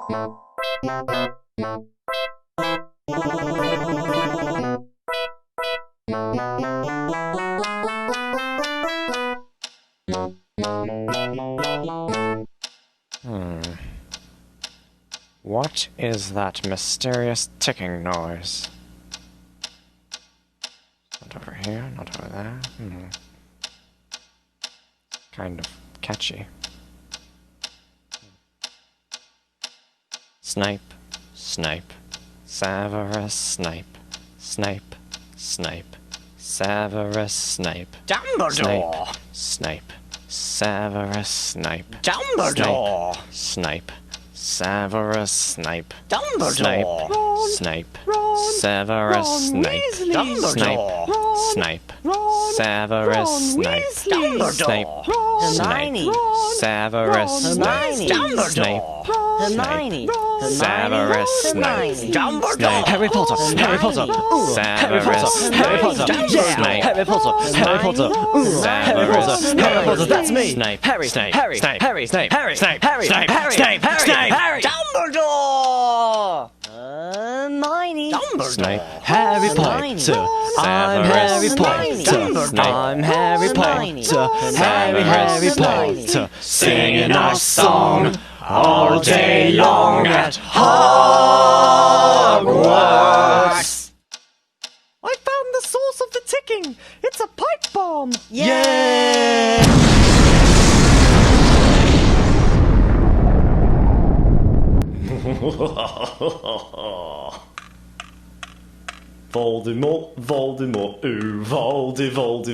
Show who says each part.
Speaker 1: What is that mysterious ticking noise? Not over here, not over there. Kind of catchy. Snape, Snape, Severus Snape, Snape, Snape, Severus Snape.
Speaker 2: Dumbledore!
Speaker 1: Snape, Severus Snape.
Speaker 2: Dumbledore!
Speaker 1: Snape, Severus Snape.
Speaker 2: Dumbledore!
Speaker 1: Snape,
Speaker 3: Ron,
Speaker 1: Severus
Speaker 3: Ron
Speaker 1: Snape.
Speaker 3: Weasley.
Speaker 2: Dumbledore!
Speaker 3: Ron,
Speaker 1: Snape,
Speaker 3: Ron,
Speaker 1: Severus
Speaker 3: Ron
Speaker 1: Snape.
Speaker 3: Weasley.
Speaker 2: Dumbledore!
Speaker 3: Ron,
Speaker 2: Hermione!
Speaker 1: Severus
Speaker 3: Ron,
Speaker 1: Snape.
Speaker 2: Dumbledore!
Speaker 1: Snape,
Speaker 2: Hermione!
Speaker 1: Severus Snape.
Speaker 2: Dumbledore!
Speaker 3: Harry Potter, Harry Potter, ooh, Harry Potter, Harry Potter, yeah, Harry Potter, Harry Potter, ooh, Harry Potter, Harry Potter, that's me,
Speaker 1: Snape,
Speaker 3: Harry,
Speaker 1: Snape,
Speaker 3: Harry,
Speaker 1: Snape,
Speaker 3: Harry,
Speaker 1: Snape,
Speaker 3: Harry,
Speaker 1: Snape,
Speaker 3: Harry,
Speaker 1: Snape,
Speaker 3: Harry,
Speaker 1: Snape,
Speaker 3: Harry,
Speaker 1: Snape,
Speaker 3: Harry,
Speaker 1: Snape.
Speaker 2: Dumbledore! Hermione! Dumbledore!
Speaker 1: Snape.
Speaker 3: Harry Potter, I'm Harry Potter, I'm Harry Potter, Harry Potter, singing our song all day long at Hogwarts. I found the source of the ticking. It's a pipe bomb. Yeah!
Speaker 4: Voldemort, Voldemort, ooh, Voldemort.